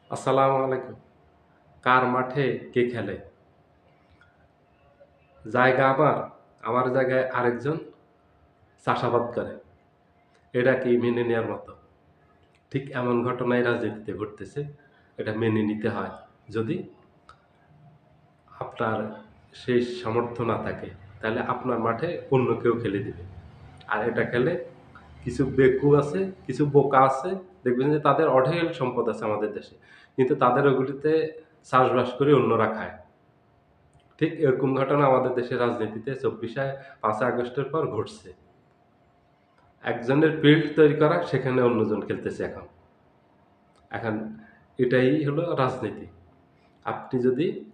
আসসালামু আলাইকুম। কার মাঠে কে খেলে? জায়গা আমার, আমার জায়গায় আরেকজন চাষাবাদ করে। এটা কি মেনে নেয়ার মতো? ঠিক এমন ঘটনাই রাজনীতিতে ঘটতেছে। এটা মেনে নিতে হয়। যদি আপনার সেই সামর্থ্য না থাকে, তাহলে আপনার মাঠে অন্য কেউ খেলে দিবে। আর এটা খেলে কিছু বেকুব আছে, কিছু বোকা আছে, দেখবেন যে তাদের অঢেল সম্পদ আছে আমাদের দেশে। কিন্তু তাদের ওগুলিতে চাষবাস করে অন্যরা খায়। ঠিক এরকম ঘটনা আমাদের দেশের রাজনীতিতে ৫ই আগস্টের পর ঘটছে। একজনের ফিল্ড তৈরি করা, সেখানে অন্যজন খেলতেছে এখন। এখন এটাই হলো রাজনীতি। আপনি যদি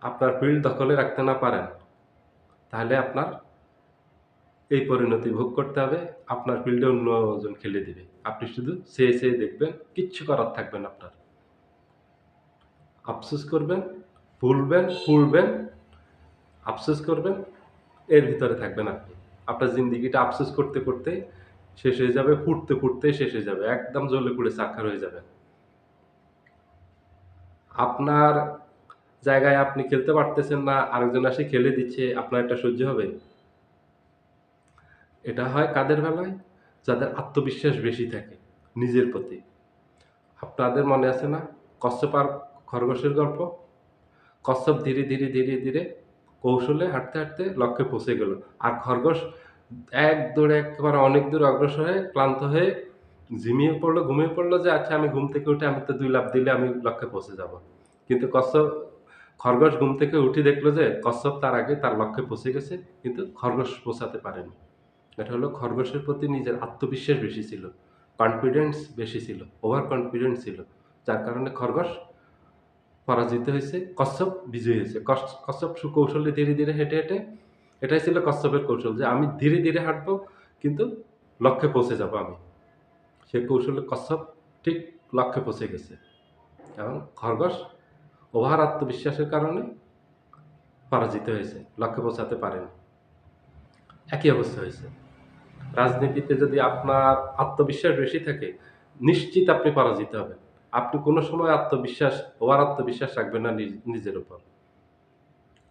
আপনার ফিল্ড দখলে রাখতে না পারেন, তাহলে আপনার এই পরিণতি ভোগ করতে হবে। আপনার ফিল্ডে অন্যজন খেলে দিবে। আপনি শুধু চেয়ে, চেয়ে দেখবেন, কিচ্ছু করার থাকবে না আপনার। আফসোস করবেন, ভুলবেন, পুড়বেন, আফসোস করবেন, এর ভিতরে থাকবেন আপনি। আপনার জিন্দেগিটা আফসোস করতে, করতে শেষ হয়ে যাবে, ফুটতে, ফুটতেই শেষ হয়ে যাবে। একদম জ্বলে পুড়ে ছারখার হয়ে যাবেন। আপনার জায়গায় আপনি খেলতে পারতেছেন না, আরেকজন এসে খেলে দিচ্ছে, আপনার এটা সহ্য হবে? এটা হয় কাদের বেলায়? যাদের আত্মবিশ্বাস বেশি থাকে নিজের প্রতি। আপনাদের মনে আছে না? কচ্ছপ আর খরগোশের গল্প? কচ্ছপ ধীরে, ধীরে, ধীরে, ধীরে কৌশলে হাঁটতে, হাঁটতে লক্ষ্যে পৌঁছে গেল। আর খরগোশ এক দৌড়ে একেবারে অনেক দূর অগ্রসর হয়ে ক্লান্ত হয়ে ঝিমিয়ে পড়লো, ঘুমিয়ে পড়লো যে আচ্ছা আমি ঘুম থেকে উঠে আমি তো ২ লাফ দিলে আমি লক্ষ্যে পৌঁছে যাবো। কিন্তু খরগোশ ঘুম থেকে উঠে দেখলো যে কচ্ছপ তার আগে তার লক্ষ্যে পৌঁছে গেছে, কিন্তু খরগোশ পৌঁছাতে পারেনি। এটা হলো খরগোশের প্রতি নিজের আত্মবিশ্বাস বেশি ছিল। কনফিডেন্স বেশি ছিল। ওভার কনফিডেন্ট ছিল। যার কারণে খরগোশ পরাজিত হইছে, কচ্ছপ বিজয়ী হইছে। কচ্ছপ সুকৌশলে ধীরে, ধীরে হেঁটে, হেঁটে এটাই ছিল কচ্ছপের কৌশল যে আমি ধীরে, ধীরে হাঁটবো কিন্তু লক্ষ্যে পৌঁছে যাবো আমি। সে কৌশলে কচ্ছপ ঠিক লক্ষ্যে পৌঁছে গেছে। এবং খরগোশ ওভার আত্মবিশ্বাসের কারণে পরাজিত হয়েছে। লক্ষ্যে পৌঁছাতে পারেনি। একই অবস্থা হয়েছে। রাজনীতিতে যদি আপনার আত্মবিশ্বাস বেশি থাকে, নিশ্চিত আপনি পরাজিত হবেন। আপনি কোনো সময় ওভার আত্মবিশ্বাস রাখবেন না নিজের উপর।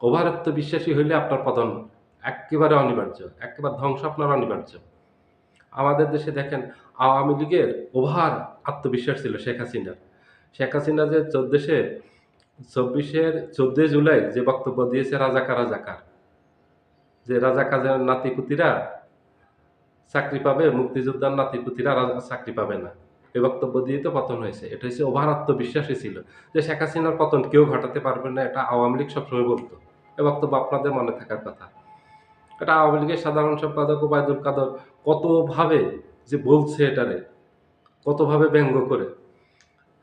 ওভার আত্মবিশ্বাসী হইলে আপনার পতন এক্কেবারে অনিবার্য। একেবারে ধ্বংস আপনার অনিবার্য। আমাদের দেশে দেখেন আওয়ামী লীগের ওভার আত্মবিশ্বাস ছিল শেখ হাসিনার। শেখ হাসিনা যে দেশে ১৪ই জুলাই যে বক্তব্য দিয়েছে রাজাকার, রাজাকার। যে রাজাকারের নাতি-পুতিরা চাকরি পাবে, মুক্তিযোদ্ধার নাতি-পুতিরা চাকরি পাবে না। এ বক্তব্য দিয়ে তো পতন হয়েছে। এটা হচ্ছে ওভার আত্মবিশ্বাসী ছিল। যে শেখ হাসিনার পতন কেউ ঘটাতে পারবে না, এটা আওয়ামী লীগ সবসময় বলত। এ বক্তব্য আপনাদের মনে থাকার কথা। এটা আওয়ামী লীগের সাধারণ সম্পাদক ওবায়দুল কাদের কতভাবে যে বলছে এটারে, কতভাবে ব্যঙ্গ করে।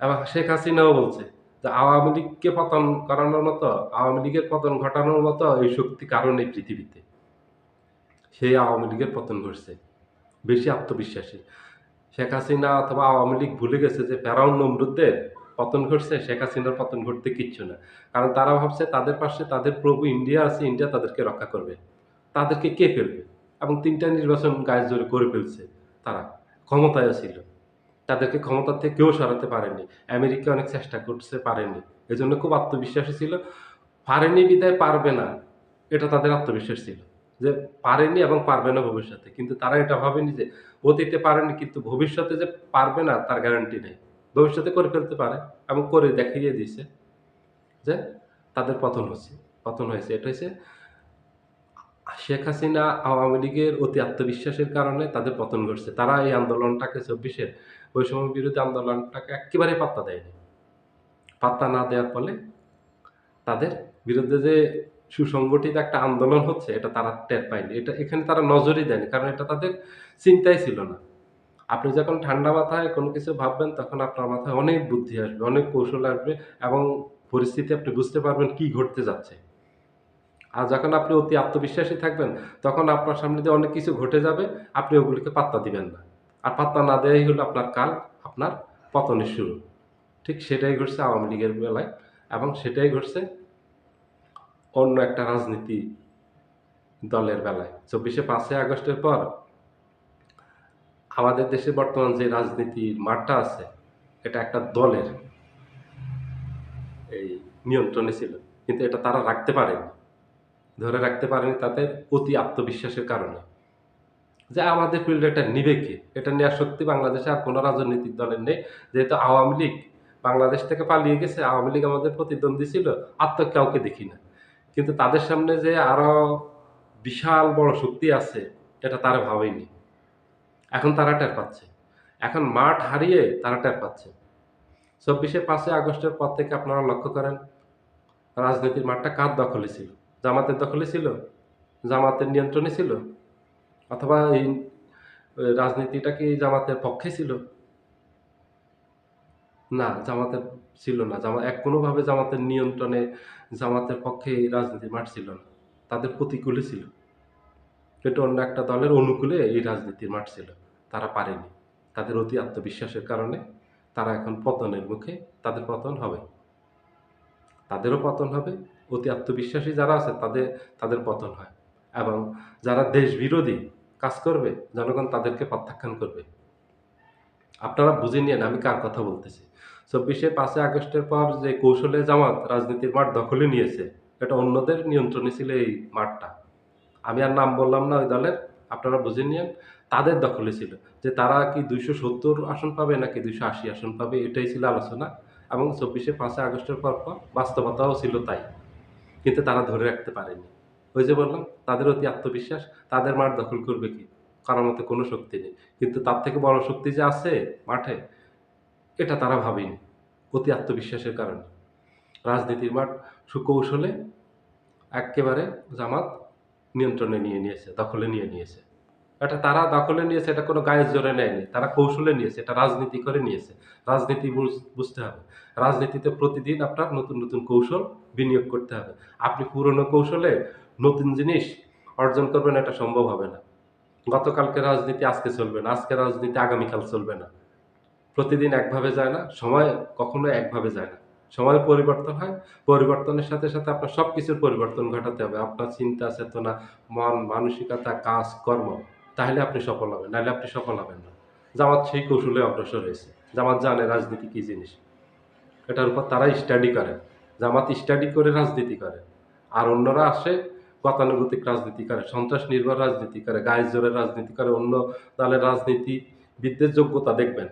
এবং শেখ হাসিনাও বলছে যে আওয়ামী লীগকে পতন করানোর মতো, আওয়ামী লীগের পতন ঘটানোর মতো এই শক্তি কারো নেই পৃথিবীতে। সেই আওয়ামী লীগের পতন ঘটছে। বেশি আত্মবিশ্বাসী। শেখ হাসিনা অথবা আওয়ামী লীগ ভুলে গেছে যে ফেরাউন নমরুদদের পতন ঘটছে, শেখ হাসিনার পতন ঘটতে কিচ্ছু না। কারণ তারা ভাবছে তাদের পাশে তাদের প্রভু ইন্ডিয়া আছে, ইন্ডিয়া তাদেরকে রক্ষা করবে। তাদেরকে কে ফেলবে? এবং ৩ টা নির্বাচন গায়ে জোরে করে ফেলছে তারা। ক্ষমতায়ও ছিল। তাদেরকে ক্ষমতা থেকে কেউ সরাতে পারেনি। আমেরিকা অনেক চেষ্টা করছে, পারেনি। এজন্য খুব আত্মবিশ্বাসী ছিল। পারেনি বিধায় পারবে না। এটা তাদের আত্মবিশ্বাস ছিল। যে পারেনি এবং পারবে না ভবিষ্যতে। কিন্তু তারা এটা ভাবেনি যে অতীতে পারেনি কিন্তু ভবিষ্যতে যে পারবে না তার গ্যারান্টি নেই। ভবিষ্যতে করে ফেলতে পারে এবং করে দেখিয়ে দিয়েছে যে তাদের পতন হয়েছে। এটা হইছে শেখ হাসিনা আওয়ামী লীগের অতি আত্মবিশ্বাসের কারণে তাদের পতন ঘটছে। তারা এই আন্দোলনটাকে ২৪ এর বৈষম্য বিরোধী আন্দোলনটাকে এক্কেবারেই পাত্তা দেয়নি। পাত্তা না দেওয়ার ফলে তাদের বিরুদ্ধে যে সুসংগঠিত একটা আন্দোলন হচ্ছে এটা তারা টের পায়নি। এখানে তারা নজরই দেয়নি। কারণ এটা তাদের চিন্তাই ছিল না। আপনি যখন ঠান্ডা মাথায় কোনো কিছু ভাববেন তখন আপনার মাথায় অনেক বুদ্ধি আসবে, অনেক কৌশল আসবে এবং পরিস্থিতি আপনি বুঝতে পারবেন কি ঘটতে যাচ্ছে। আর যখন আপনি অতি আত্মবিশ্বাসী থাকবেন তখন আপনার সামনে দিয়ে অনেক কিছু ঘটে যাবে, আপনি ওগুলিকে পাত্তা দিবেন না। আর পাত্তা না দেওয়াই হলো আপনার কাল, আপনার পতনের শুরু। ঠিক সেটাই ঘটছে আওয়ামী লীগের বেলায় এবং সেটাই ঘটছে অন্য একটা রাজনীতি দলের বেলায়। ৫ই আগস্টের পর আমাদের দেশে বর্তমান যে রাজনীতির মাঠটা আছে, এটা একটা দলের। এই নিয়ন্ত্রণে ছিল। কিন্তু এটা তারা রাখতে পারেনি। ধরে রাখতে পারেনি তাদের অতি আত্মবিশ্বাসের কারণে। যে আমাদের ফিল্ডে এটা নিবে কে? এটা নেয়ার শক্তি বাংলাদেশে আর কোন রাজনৈতিক দলের নেই। যেহেতু আওয়ামী লীগ বাংলাদেশ থেকে পালিয়ে গেছে, আওয়ামী লীগ আমাদের প্রতিদ্বন্দ্বী ছিল, আর তো কাউকে দেখি না। কিন্তু তাদের সামনে যে আরো বিশাল বড় শক্তি আছে, এটা তারা ভাবেনি। এখন তারা টের পাচ্ছে। এখন মাঠ হারিয়ে তারা টের পাচ্ছে। ২৪শে ৫ই আগস্টের পর থেকে আপনারা লক্ষ্য করেন, রাজনীতির মাঠটা কার দখলে ছিল? জামাতের দখলে ছিল? জামাতের নিয়ন্ত্রণে ছিল? অথবা এই রাজনীতিটা কি জামাতের পক্ষে ছিল? না, জামাতের ছিল না। কোনোভাবে জামাতের নিয়ন্ত্রণে, জামাতের পক্ষে এই রাজনীতির মাঠ ছিল না। তাদের প্রতিকূলে ছিল। কিন্তু অন্য একটা দলের অনুকূলে এই রাজনীতির মাঠ ছিল। তারা পারেনি। তাদের অতি আত্মবিশ্বাসের কারণে তারা এখন পতনের মুখে, তাদের পতন হবে। তাদেরও পতন হবে। অতি আত্মবিশ্বাসী যারা আছে তাদের পতন হয়। এবং যারা দেশবিরোধী কাজ করবে, জনগণ তাদেরকে প্রত্যাখ্যান করবে। আপনারা বুঝে নিয়েন আমি কার কথা বলতেছি। ২৪শে ৫ই আগস্টের পর যে কৌশলে জামাত রাজনীতির মাঠ দখলে নিয়েছে, এটা অন্যদের নিয়ন্ত্রণে ছিল এই মাঠটা। আমি আর নাম বললাম না ওই দলের, আপনারা বুঝে নিয়েন। তাদের দখলে ছিল। যে তারা কি ২৭০ আসন পাবে নাকি ২৮০ আসন পাবে, এটাই ছিল আলোচনা। এবং ২৪শে ৫ই আগস্টের পর বাস্তবতাও ছিল তাই। কিন্তু তারা ধরে রাখতে পারেনি। ওই যে বললাম, তাদের অতি আত্মবিশ্বাস, তাদের মাঠ দখল করবে কে? কারো মতে কোনো শক্তি নেই। কিন্তু তার থেকে বড় শক্তি যে আছে মাঠে, এটা তারা ভাবেনি। অতি আত্মবিশ্বাসের কারণে। রাজনীতির মাঠ সুকৌশলে এক্কেবারে জামাত নিয়ন্ত্রণে নিয়ে নিয়েছে, দখলে নিয়ে নিয়েছে। এটা তারা দখলে নিয়েছে, এটা কোনো গায়ের জোরে নেয়নি। তারা কৌশলে নিয়েছে, এটা রাজনীতি করে নিয়েছে। রাজনীতি বুঝতে হবে। রাজনীতিতে প্রতিদিন আপনার নতুন, নতুন কৌশল বিনিয়োগ করতে হবে। আপনি পুরনো কৌশলে নতুন জিনিস অর্জন করবেন, এটা সম্ভব হবে না। গতকালকের রাজনীতি আজকে চলবে না, আজকের রাজনীতি আগামীকাল চলবে না। প্রতিদিন একভাবে যায় না, সময় কখনো একভাবে যায় না। সময়ের পরিবর্তন হয়। পরিবর্তনের সাথে, সাথে আপনার সবকিছুর পরিবর্তন ঘটাতে হবে। আপনার চিন্তা, চেতনা, মন, মানসিকতা, কাজ, কর্ম। তাহলে আপনি সফল হবেন, নাহলে আপনি সফল হবেন না। জামাত সেই কৌশলে অগ্রসর হয়েছে। জামাত জানে রাজনীতি কি জিনিস। এটার উপর তারা স্টাডি করে। জামাত স্টাডি করে রাজনীতি করে। আর অন্যরা আসে গতানুগতিক রাজনীতি করে, সন্ত্রাস নির্ভর রাজনীতি করে, গায়ের জোরে রাজনীতি করে। অন্য দলের রাজনীতিবিদদের যোগ্যতা দেখবেন।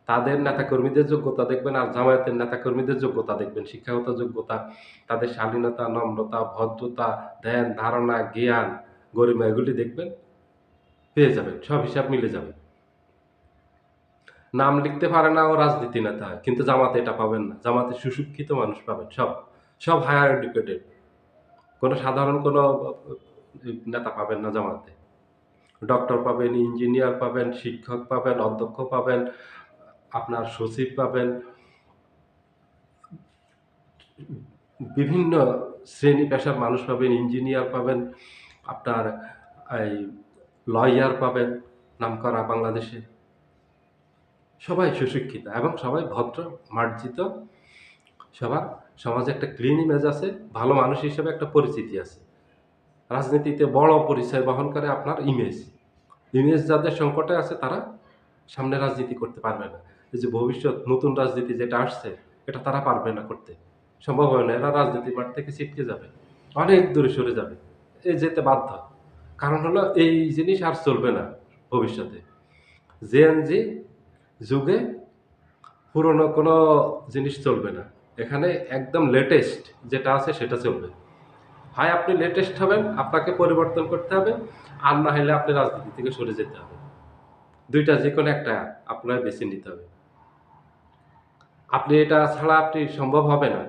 তাদের নেতাকর্মীদের যোগ্যতা দেখবেন আর জামায়াতের নেতাকর্মীদের যোগ্যতা দেখবেন। শিক্ষাগত যোগ্যতা, তাদের শালীনতা, নম্রতা, ভদ্রতা, ধ্যান, ধারণা, জ্ঞান, গরিমা এগুলি দেখবেন, পেয়ে যাবেন। সব হিসাব মিলে যাবে। নাম লিখতে পারে না ও রাজনীতি নেতা হয়। কিন্তু জামাতে এটা পাবেন না। জামাতে সুশিক্ষিত মানুষ পাবেন সব। সব হায়ার এডুকেটেড। সাধারণ নেতা পাবেন না জামাতে। ডক্টর পাবেন, ইঞ্জিনিয়ার পাবেন, শিক্ষক পাবেন, অধ্যক্ষ পাবেন, আপনার সচিব পাবেন, বিভিন্ন শ্রেণী পেশার মানুষ পাবেন, ইঞ্জিনিয়ার পাবেন, আপনার এই লয়ার পাবেন, নামকরা বাংলাদেশে। সবাই সুশিক্ষিত এবং সবাই ভদ্র, মার্জিত। সবার সমাজে একটা ক্লিন ইমেজ আছে, ভালো মানুষ হিসেবে একটা পরিচিতি আছে। রাজনীতিতে বড় পরিচয় বহন করে আপনার ইমেজ। ইমেজ যাদের সংকটে আছে তারা সামনে রাজনীতি করতে পারবে না। এই যে ভবিষ্যৎ নতুন রাজনীতি যেটা আসছে, এটা তারা পারবে না করতে। সম্ভব হয় না। এরা রাজনীতির মাঠ থেকে ছিটকে যাবে। অনেক দূরে সরে যাবে। যেতে বাধ্য। কারণ হলো এই জিনিস আর চলবে না ভবিষ্যতে। জেএনজি যুগে পুরনো কোনো জিনিস চলবে না। এখানে একদম লেটেস্ট যেটা আছে সেটা চলবে। হয় আপনি লেটেস্ট হবেন, আপনাকে পরিবর্তন করতে হবে, আর না হলে আপনি রাজনীতি থেকে সরে যেতে হবে। ২ টা যেকোনো একটা আপনার বেছে নিতে হবে। আপনি এটা ছাড়া সম্ভব হবে না।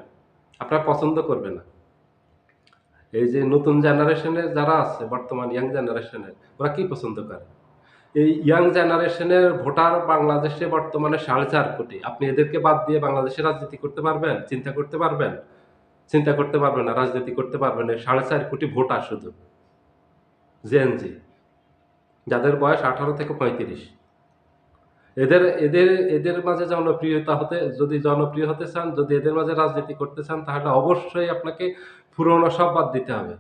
আপনার পছন্দ করবে না। এই যে নতুন জেনারেশনের যারা আছে, বর্তমান ইয়াং জেনারেশনের, ওরা কি পছন্দ করে? এই ইয়াং জেনারেশনের ভোটার বাংলাদেশে বর্তমানে ৪.৫ কোটি। আপনি এদেরকে বাদ দিয়ে বাংলাদেশে রাজনীতি করতে পারবেন? চিন্তা করতে পারবেন? চিন্তা করতে পারবেন না, রাজনীতি করতে পারবেন না। ৪.৫ কোটি ভোটার শুধু। জেএনজি, যাদের বয়স ১৮ থেকে ৩৫। এদের এদের এদের মাঝে জনপ্রিয় হতে চান, যদি এদের মাঝে রাজনীতি করতে চান, তাহলে অবশ্যই আপনাকে পুরনো সব বাদ দিতে হবে।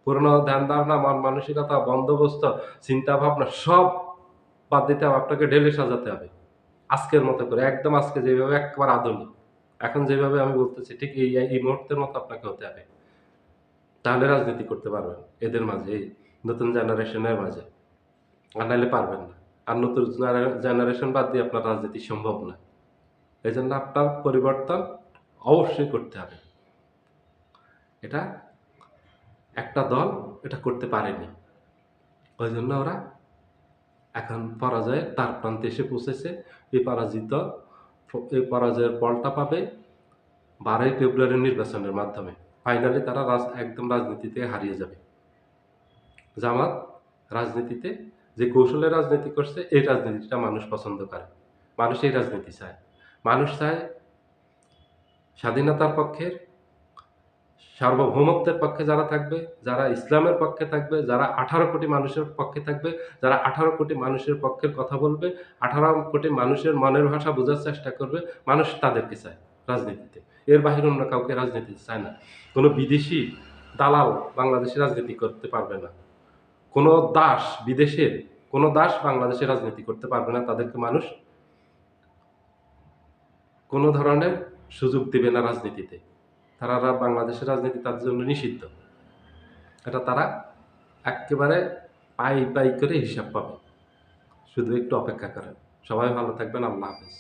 পুরনো ধ্যান-ধারণা, মন-মানসিকতা, বন্দোবস্ত, চিন্তাভাবনা সব বাদ দিতে হবে। আপনাকে ঢেলে সাজাতে হবে। আজকের মতো করে, একদম আজকে যেভাবে একেবারে আধুনিক। এখন যেভাবে আমি বলতেছি ঠিক এই মুহূর্তের মতো আপনাকে হতে হবে। তাহলে রাজনীতি করতে পারবেন এদের মাঝে, এই নতুন জেনারেশনের মাঝে। আর নাহলে পারবেন না। আর নতুন জেনারেশন বাদ দিয়ে আপনার রাজনীতি সম্ভব না। এজন্য আপনার পরিবর্তন অবশ্যই করতে হবে। এটা একটা দল এটা করতে পারেনি। ওইজন্য ওরা এখন পরাজয়ের দ্বারপ্রান্তে এসে পৌঁছেছে। এই এই পরাজয়ের ফলটা পাবে 12ই ফেব্রুয়ারির নির্বাচনের মাধ্যমে। ফাইনালি তারা একদম রাজনীতি থেকে হারিয়ে যাবে। জামাত রাজনীতিতে যে কৌশলে রাজনীতি করছে, এই রাজনীতিটা মানুষ পছন্দ করে। মানুষ এই রাজনীতি চায়। মানুষ চায় স্বাধীনতার পক্ষের, সার্বভৌমত্বের পক্ষে যারা থাকবে, যারা ইসলামের পক্ষে থাকবে, যারা 18 কোটি মানুষের পক্ষে থাকবে, যারা 18 কোটি মানুষের পক্ষের কথা বলবে, 18 কোটি মানুষের মনের ভাষা বোঝার চেষ্টা করবে, মানুষ তাদেরকে চায় রাজনীতিতে। এর বাহিরে অন্য কাউকে রাজনীতিতে চায় না। কোনো বিদেশি দালাল বাংলাদেশে রাজনীতি করতে পারবে না। কোনো বিদেশের কোনো দাস বাংলাদেশে রাজনীতি করতে পারবে না। তাদেরকে মানুষ কোনো ধরনের সুযোগ দিবে না রাজনীতিতে। বাংলাদেশের রাজনীতি তাদের জন্য নিষিদ্ধ। এটা তারা এক্কেবারে পাই করে হিসাব পাবে। শুধু একটু অপেক্ষা করেন। সবাই ভালো থাকবেন। আল্লাহ হাফেজ।